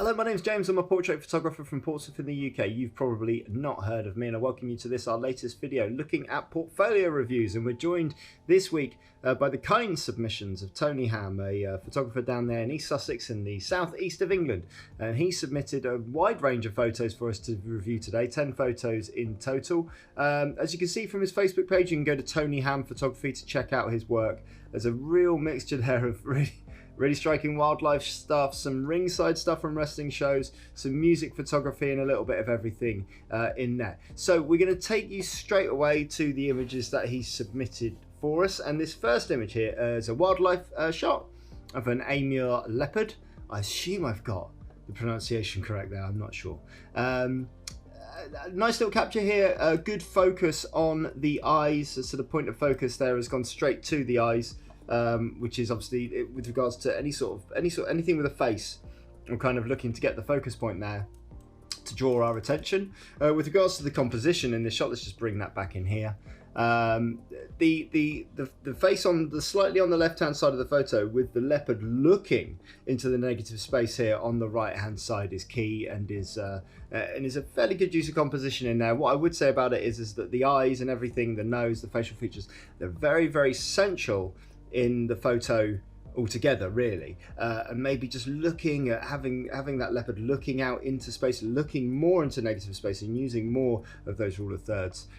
Hello, my name's James. I'm a portrait photographer from Portsmouth in the UK. You've probably not heard of me, and I welcome you to this, our latest video, looking at portfolio reviews. And we're joined this week by the kind submissions of Tony Ham, a photographer down there in East Sussex in the southeast of England. And he submitted a wide range of photos for us to review today, 10 photos in total. As you can see from his Facebook page, you can go to Tony Ham Photography to check out his work. There's a real mixture there of really striking wildlife stuff, some ringside stuff from wrestling shows, some music photography, and a little bit of everything in there. So we're going to take you straight away to the images that he submitted for us. And this first image here is a wildlife shot of an Amur leopard. I assume I've got the pronunciation correct there, I'm not sure. Nice little capture here, good focus on the eyes. So the point of focus there has gone straight to the eyes. Which is obviously with regards to anything with a face. We're kind of looking to get the focus point there to draw our attention. With regards to the composition in this shot, let's just bring that back in here. The face on the slightly on the left hand side of the photo with the leopard looking into the negative space here on the right hand side is key and is a fairly good use of composition in there. What I would say about it is that the eyes and everything, the nose, the facial features, they're very central in the photo altogether, really, and maybe just looking at having that leopard looking out into space, looking more into negative space and using more of those rule of thirds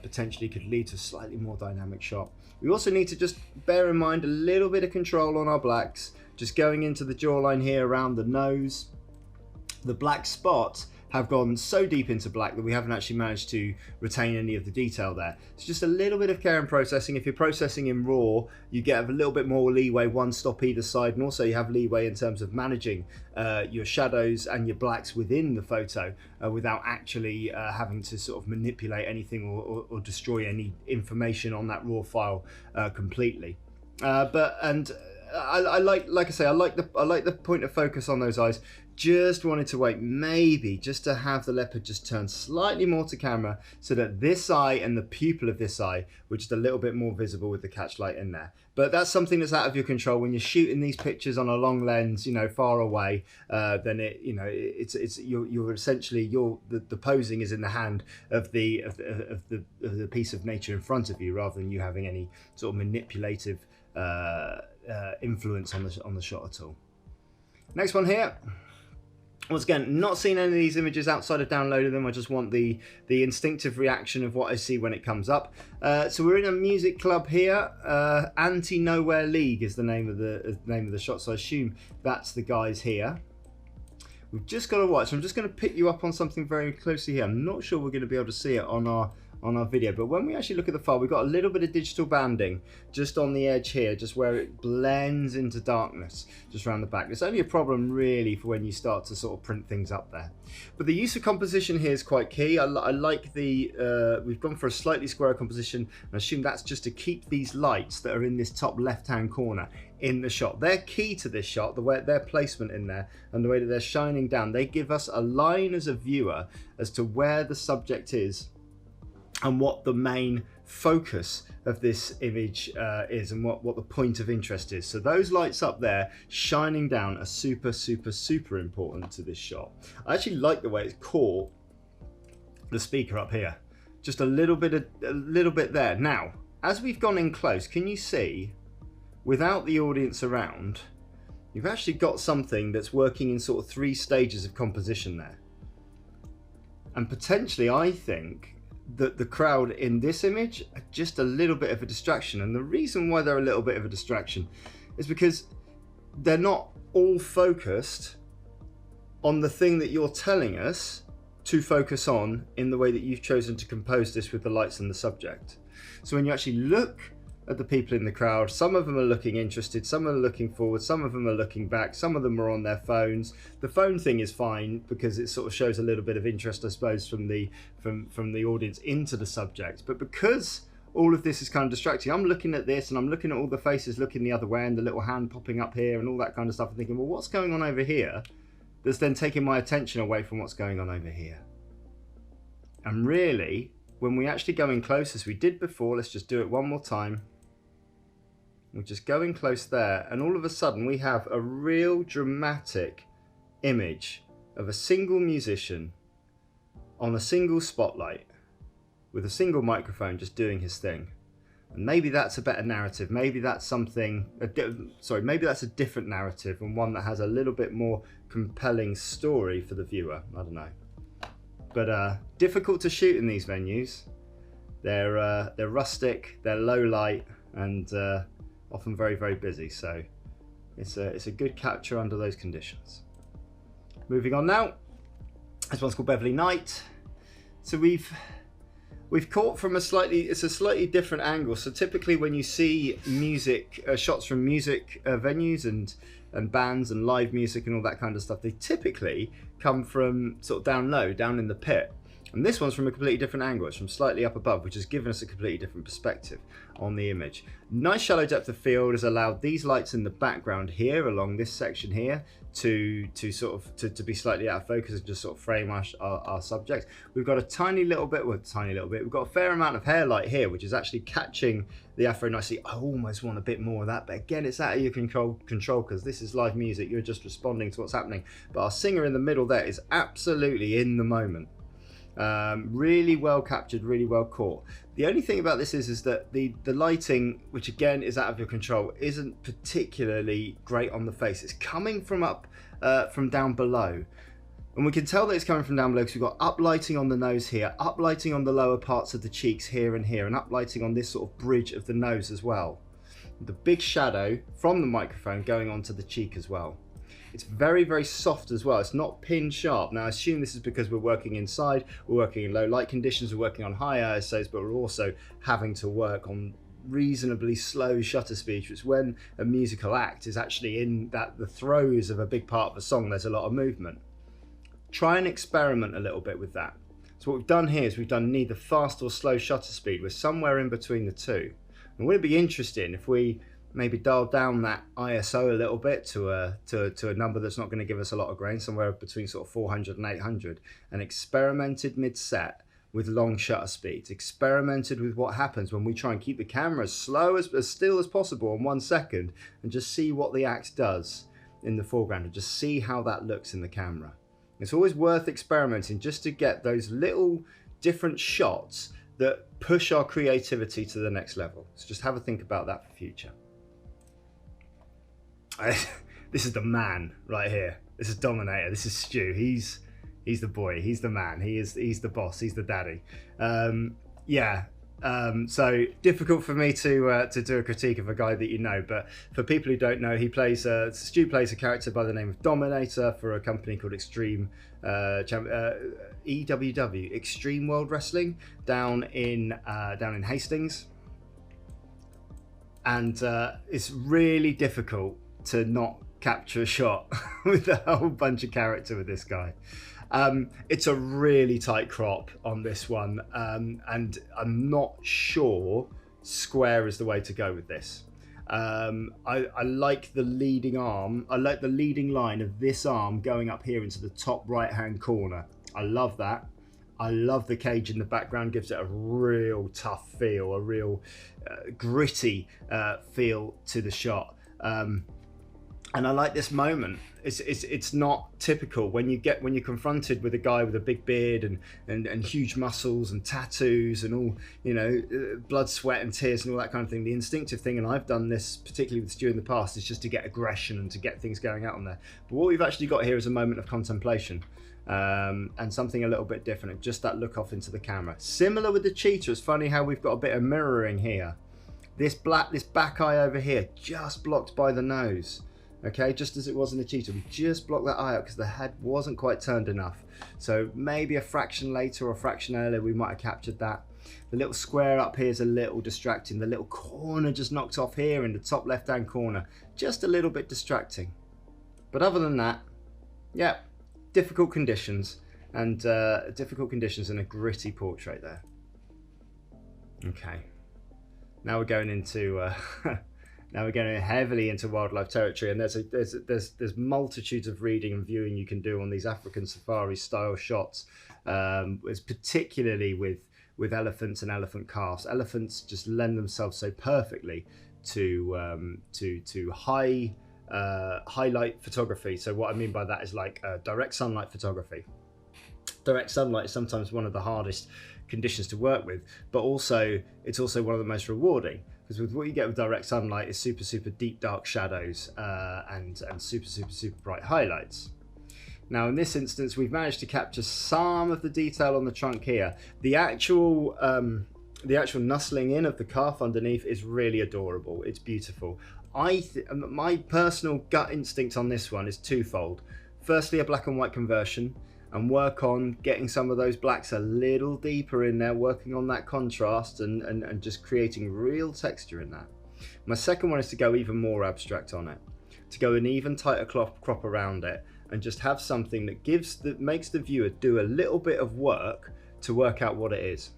potentially could lead to a slightly more dynamic shot. We also need to just bear in mind a little bit of control on our blacks, just going into the jawline here around the nose. The black spots have gone so deep into black that we haven't actually managed to retain any of the detail there. It's just a little bit of care in processing. If you're processing in RAW, you get a little bit more leeway, one stop either side, and also you have leeway in terms of managing your shadows and your blacks within the photo without actually having to sort of manipulate anything or destroy any information on that RAW file completely. I like the point of focus on those eyes. Just wanted to wait maybe just to have the leopard just turn slightly more to camera so that this eye and the pupil of this eye were just a little bit more visible with the catch light in there. But that's something that's out of your control when you're shooting these pictures on a long lens, far away. Then you're essentially the posing is in the hand of the piece of nature in front of you, rather than you having any sort of manipulative influence on the shot at all. Next one here. Once again, not seen any of these images outside of downloading them. I just want the instinctive reaction of what I see when it comes up. So we're in a music club here. Anti-Nowhere League is the name of the shot. So I assume that's the guys here. We've just got to watch. So I'm just going to pick you up on something very closely here. I'm not sure we're going to be able to see it on our video, but when we actually look at the file, we've got a little bit of digital banding just on the edge here, just where it blends into darkness just around the back. It's only a problem really for when you start to sort of print things up there. But the use of composition here is quite key. I like we've gone for a slightly square composition, and I assume that's just to keep these lights that are in this top left hand corner in the shot. They're key to this shot, the way their placement in there and the way that they're shining down. They give us a line as a viewer as to where the subject is and what the main focus of this image is, and what the point of interest is. So those lights up there shining down are super important to this shot. I actually like the way it's caught the speaker up here, just a little bit there. Now, as we've gone in close, can you see, without the audience around, you've actually got something that's working in sort of 3 stages of composition there. And potentially, I think that the crowd in this image are just a little bit of a distraction. And the reason why they're a little bit of a distraction is because they're not all focused on the thing that you're telling us to focus on in the way that you've chosen to compose this with the lights and the subject. So when you actually look at the people in the crowd, some of them are looking interested, some are looking forward, some of them are looking back, some of them are on their phones. The phone thing is fine because it sort of shows a little bit of interest, I suppose, from the audience into the subject. But because all of this is kind of distracting, I'm looking at this and I'm looking at all the faces looking the other way and the little hand popping up here and all that kind of stuff, and thinking, well, what's going on over here? That's then taking my attention away from what's going on over here. And really, when we actually go in close, as we did before, let's just do it one more time. We're just going close there, and all of a sudden we have a real dramatic image of a single musician on a single spotlight with a single microphone just doing his thing. And maybe that's a better narrative. Maybe that's something, maybe that's a different narrative, and one that has a little bit more compelling story for the viewer. I don't know. But difficult to shoot in these venues. They're rustic, they're low light, and often very, very busy. So it's a good capture under those conditions. Moving on now. This one's called Beverly Night. So we've caught from a slightly different angle. So typically when you see music shots from music venues and bands and live music and all that kind of stuff, they typically come from sort of down low, down in the pit. And this one's from a completely different angle. It's from slightly up above, which has given us a completely different perspective on the image. Nice shallow depth of field has allowed these lights in the background here along this section here to be slightly out of focus and just sort of frame our subject. We've got a tiny little bit, we've got a fair amount of hair light here, which is actually catching the afro nicely. I almost want a bit more of that, but again, it's out of your control because this is live music. You're just responding to what's happening. But our singer in the middle there is absolutely in the moment. Really well captured, really well caught. The only thing about this is that the lighting, which again is out of your control, isn't particularly great on the face. It's coming from down below, and we can tell that it's coming from down below because we've got up lighting on the nose here, up lighting on the lower parts of the cheeks here and here, and up lighting on this sort of bridge of the nose as well. The big shadow from the microphone going onto the cheek as well. It's very, very soft as well. It's not pin sharp. Now, I assume this is because we're working inside, we're working in low light conditions, we're working on high ISOs, but we're also having to work on reasonably slow shutter speeds, which when a musical act is actually in the throes of a big part of a song, there's a lot of movement. Try and experiment a little bit with that. So what we've done here is we've done neither fast or slow shutter speed. We're somewhere in between the two. And would it be interesting if we maybe dial down that ISO a little bit to a number that's not going to give us a lot of grain, somewhere between sort of 400 and 800, and experimented mid-set with long shutter speeds, experimented with what happens when we try and keep the camera as slow, as still as possible in 1 second, and just see what the act does in the foreground, and just see how that looks in the camera. It's always worth experimenting just to get those little different shots that push our creativity to the next level. So just have a think about that for future. This is the man right here. This is Dominator. This is Stu. He's the boy. He's the man. He's the boss. He's the daddy. So difficult for me to do a critique of a guy that you know, but for people who don't know, Stu plays a character by the name of Dominator for a company called EWW, Extreme World Wrestling, down in Hastings, and it's really difficult to not capture a shot with a whole bunch of character with this guy. It's a really tight crop on this one, and I'm not sure square is the way to go with this. I like the leading arm. I like the leading line of this arm going up here into the top right hand corner. I love that. I love the cage in the background, gives it a real tough feel, a real gritty feel to the shot. And I like this moment. It's not typical when you're confronted with a guy with a big beard and huge muscles and tattoos and all, blood, sweat and tears and all that kind of thing. The instinctive thing, and I've done this particularly with Stu in the past, is just to get aggression and to get things going out on there. But what we've actually got here is a moment of contemplation, and something a little bit different, just that look off into the camera. Similar with the cheetah. It's funny how we've got a bit of mirroring here. This back eye over here, just blocked by the nose. Okay, just as it was in the cheetah, we just blocked that eye out because the head wasn't quite turned enough. So maybe a fraction later or a fraction earlier, we might have captured that. The little square up here is a little distracting. The little corner just knocked off here in the top left-hand corner, just a little bit distracting. But other than that, yeah, difficult conditions and a gritty portrait there. Okay, now we're going into. Now we're going heavily into wildlife territory, and there's multitudes of reading and viewing you can do on these African safari style shots. It's particularly with elephants and elephant calves. Elephants just lend themselves so perfectly to high highlight photography. So what I mean by that is like direct sunlight photography. Direct sunlight is sometimes one of the hardest conditions to work with, but also it's also one of the most rewarding, because with what you get with direct sunlight is super deep dark shadows and super bright highlights. Now in this instance we've managed to capture some of the detail on the trunk here. The actual nestling in of the calf underneath is really adorable. It's beautiful. My personal gut instinct on this one is twofold. Firstly, a black and white conversion, and work on getting some of those blacks a little deeper in there, working on that contrast and just creating real texture in that. My second one is to go even more abstract on it, to go an even tighter crop around it, and just have something that makes the viewer do a little bit of work to work out what it is.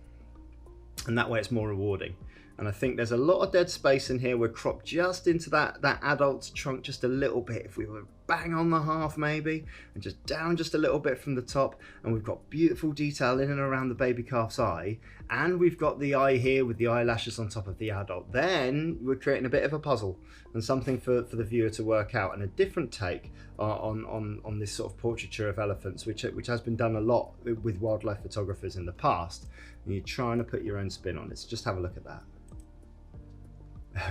And that way it's more rewarding. And I think there's a lot of dead space in here. We're cropped just into that adult's trunk just a little bit. If we were bang on the half maybe, and just down just a little bit from the top, and we've got beautiful detail in and around the baby calf's eye, and we've got the eye here with the eyelashes on top of the adult, then we're creating a bit of a puzzle and something for the viewer to work out, and a different take on this sort of portraiture of elephants, which has been done a lot with wildlife photographers in the past, and you're trying to put your own spin on it. So just have a look at that.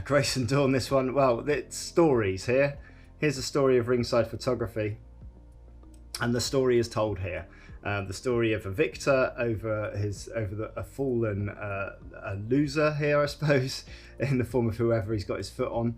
Grace and Dawn, this one, well, it's stories here. Here's a story of ringside photography, and the story is told here. The story of a victor over a fallen a loser here, I suppose, in the form of whoever he's got his foot on,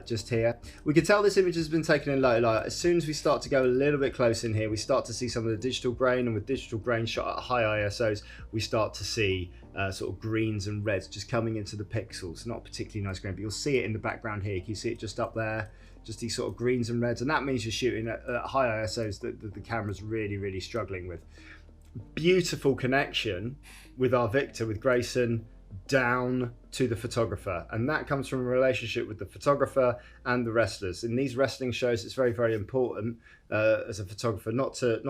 just here. We can tell this image has been taken in low light. As soon as we start to go a little bit close in here, we start to see some of the digital grain, and with digital grain shot at high ISOs, we start to see sort of greens and reds just coming into the pixels. Not particularly nice grain, but you'll see it in the background here. Can you see it just up there? Just these sort of greens and reds, and that means you're shooting at high ISOs that the camera's really struggling with. Beautiful connection with our victor, with Grayson, down to the photographer, and that comes from a relationship with the photographer and the wrestlers. In these wrestling shows, it's very important as a photographer not to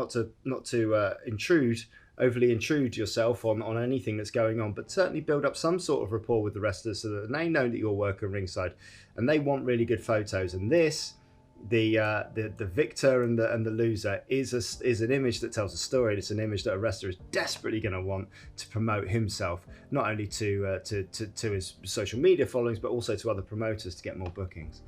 overly intrude yourself on anything that's going on, but certainly build up some sort of rapport with the wrestlers so that they know that you're working ringside and they want really good photos. And this, the victor and the loser, is an image that tells a story. It's an image that a wrestler is desperately going to want to promote himself, not only to his social media followings, but also to other promoters to get more bookings.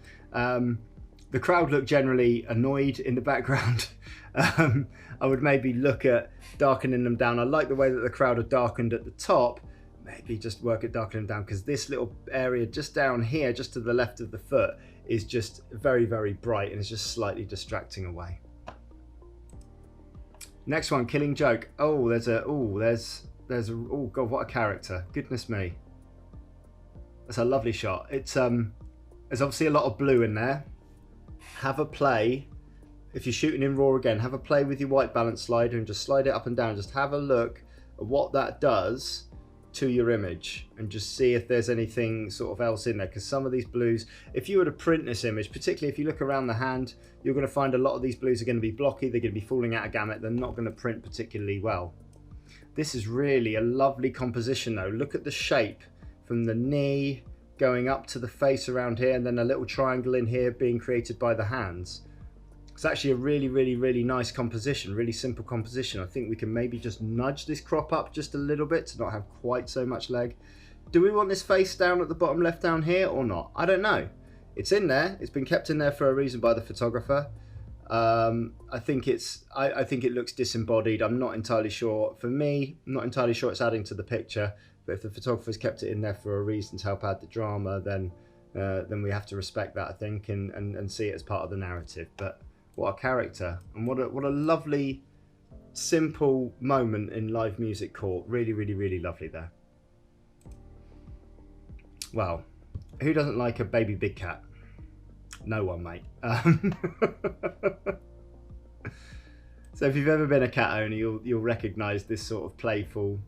The crowd look generally annoyed in the background. I would maybe look at darkening them down. I like the way that the crowd are darkened at the top. Maybe just work at darkening them down, because this little area just down here, just to the left of the foot, is just very bright, and it's just slightly distracting away. Next one, Killing Joke. Oh, there's oh god, what a character! Goodness me, that's a lovely shot. There's obviously a lot of blue in there. Have a play. If you're shooting in RAW again, have a play with your white balance slider and just slide it up and down. Just have a look at what that does to your image, and just see if there's anything sort of else in there, because some of these blues, if you were to print this image, particularly if you look around the hand, you're going to find a lot of these blues are going to be blocky. They're going to be falling out of gamut. They're not going to print particularly well. This is really a lovely composition though. Look at the shape from the knee going up to the face around here, and then a little triangle in here being created by the hands. It's actually a really nice composition, really simple composition. I think we can maybe just nudge this crop up just a little bit to not have quite so much leg. Do we want this face down at the bottom left down here or not? I don't know. It's in there. It's been kept in there for a reason by the photographer. I think it looks disembodied. I'm not entirely sure. For me, I'm not entirely sure it's adding to the picture. But if the photographer's kept it in there for a reason to help add the drama, then we have to respect that, I think, and see it as part of the narrative. But what a character, and what a lovely, simple moment in live music court. Really lovely there. Well, who doesn't like a baby big cat? No one, mate. So if you've ever been a cat owner, you'll recognise this sort of playful,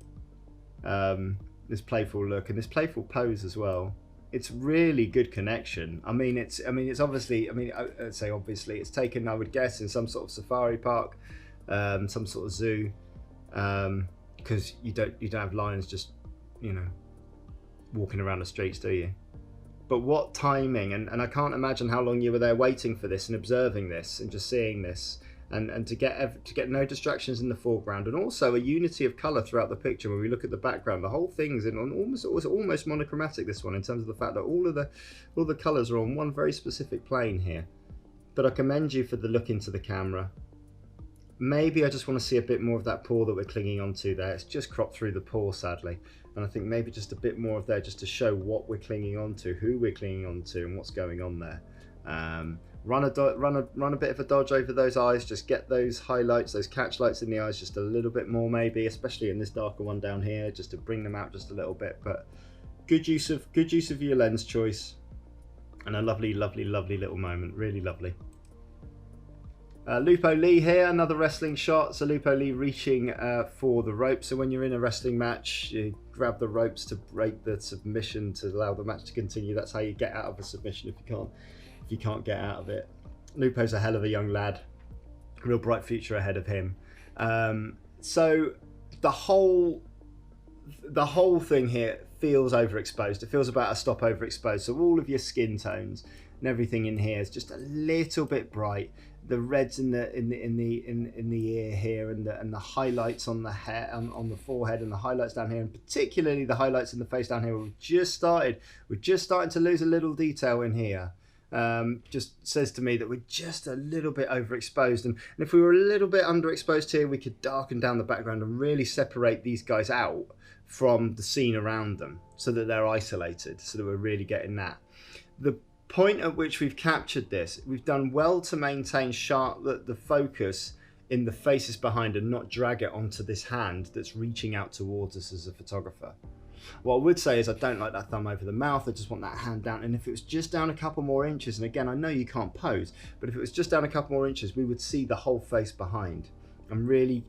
this playful look and this playful pose as well. It's really good connection. It's obviously, I'd say obviously it's taken, I would guess, in some sort of safari park, some sort of zoo, because you don't have lions just, walking around the streets, do you? but what timing, and I can't imagine how long you were there waiting for this and observing this and just seeing this, and to get no distractions in the foreground, and also a unity of colour throughout the picture. When we look at the background, the whole thing's in almost monochromatic, this one, in terms of the fact that all the colours are on one very specific plane here. But I commend you for the look into the camera. Maybe I just want to see a bit more of that paw that we're clinging onto there. It's just cropped through the paw, sadly. And I think maybe just a bit more of there, just to show what we're clinging onto, who we're clinging onto, and what's going on there. Run a bit of a dodge over those eyes. Just get those highlights, those catch lights in the eyes just a little bit more, maybe, especially in this darker one down here, just to bring them out just a little bit. But good use of your lens choice, and a lovely, lovely, lovely little moment. Really lovely. Lupo Lee here, another wrestling shot. So Lupo Lee reaching for the rope. So when you're in a wrestling match, you grab the ropes to break the submission to allow the match to continue. That's how you get out of a submission if you can't get out of it. Lupo's a hell of a young lad, real bright future ahead of him. So the whole thing here feels overexposed. It feels about a stop overexposed. So all of your skin tones and everything in here is just a little bit bright. The reds in the ear here, and the highlights on the hair, on the forehead, and the highlights down here, and particularly the highlights in the face down here. We're just starting to lose a little detail in here. Just says to me that we're just a little bit overexposed, and if we were a little bit underexposed here, we could darken down the background and really separate these guys out from the scene around them, so that they're isolated, so that we're really getting that. The point at which we've captured this, we've done well to maintain the focus in the faces behind and not drag it onto this hand that's reaching out towards us as a photographer. What I would say is I don't like that thumb over the mouth. I just want that hand down, and if it was just down a couple more inches, and again, I know you can't pose, but if it was just down a couple more inches, we would see the whole face behind. And really,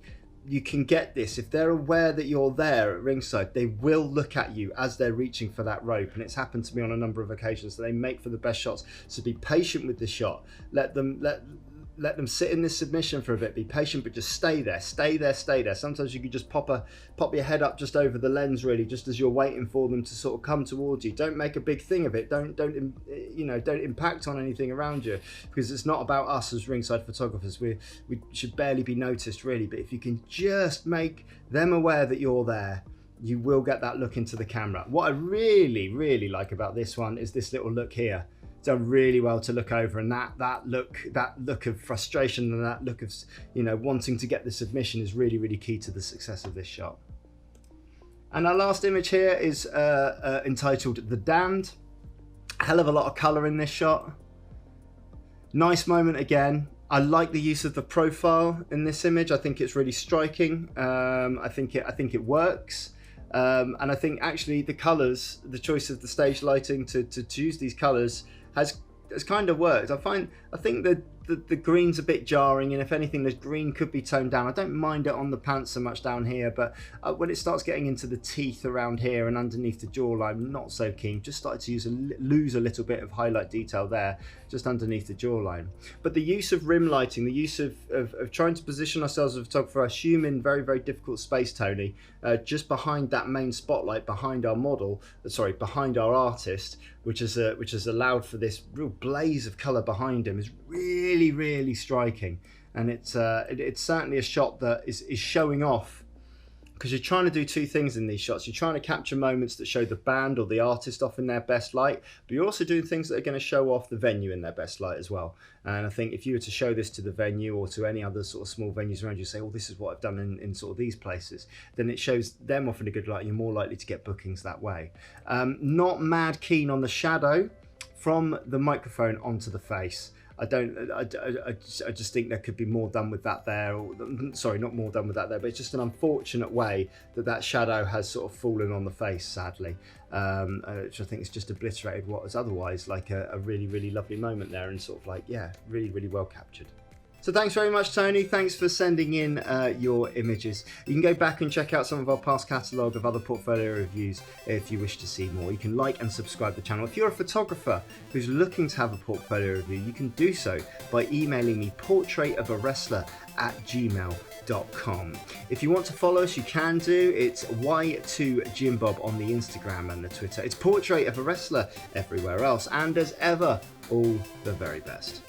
you can get this. If they're aware that you're there at ringside, they will look at you as they're reaching for that rope, and it's happened to me on a number of occasions. So they make for the best shots. So be patient with the shot. Let them sit in this submission for a bit. Be patient, but just stay there. Sometimes you could just pop your head up just over the lens, really, just as you're waiting for them to sort of come towards you. Don't make a big thing of it. Don't impact on anything around you, because it's not about us as ringside photographers. We should barely be noticed, really. But if you can just make them aware that you're there, you will get that look into the camera. What I really, really like about this one is this little look here. Done really well to look over, and that look of frustration and that look of wanting to get the submission is really, really key to the success of this shot. And our last image here is entitled The Damned. Hell of a lot of colour in this shot. Nice moment again. I like the use of the profile in this image. I think it's really striking. I think it works. And I think actually the colours, the choice of the stage lighting to choose these colours has kind of worked. I think that the green's a bit jarring, and if anything, the green could be toned down. I don't mind it on the pants so much down here, but when it starts getting into the teeth around here and underneath the jawline, not so keen. Just started to lose a little bit of highlight detail there, just underneath the jawline. But the use of rim lighting, the use of trying to position ourselves as a photographer, I assume in very, very difficult space, Tony, just behind that main spotlight, behind our model, behind our artist, which has allowed for this real blaze of colour behind him, is really, really striking. And it's certainly a shot that is showing off, because you're trying to do two things in these shots. You're trying to capture moments that show the band or the artist off in their best light, but you're also doing things that are going to show off the venue in their best light as well. And I think if you were to show this to the venue or to any other sort of small venues around you, say, well, this is what I've done in sort of these places, then it shows them off in a good light. You're more likely to get bookings that way. Not mad keen on the shadow from the microphone onto the face. I just think there could be more done with that there. Not more done with that there, but it's just an unfortunate way that shadow has sort of fallen on the face, sadly, which I think has just obliterated what was otherwise like a really, really lovely moment there, and sort of like, yeah, really, really well captured. So thanks very much, Tony. Thanks for sending in your images. You can go back and check out some of our past catalogue of other portfolio reviews if you wish to see more. You can like and subscribe to the channel. If you're a photographer who's looking to have a portfolio review, you can do so by emailing me portraitofawrestler@gmail.com. y2jimbob.com. If you want to follow us, you can do. It's y2jimbob on the Instagram and the Twitter. It's portrait of a wrestler everywhere else. And as ever, all the very best.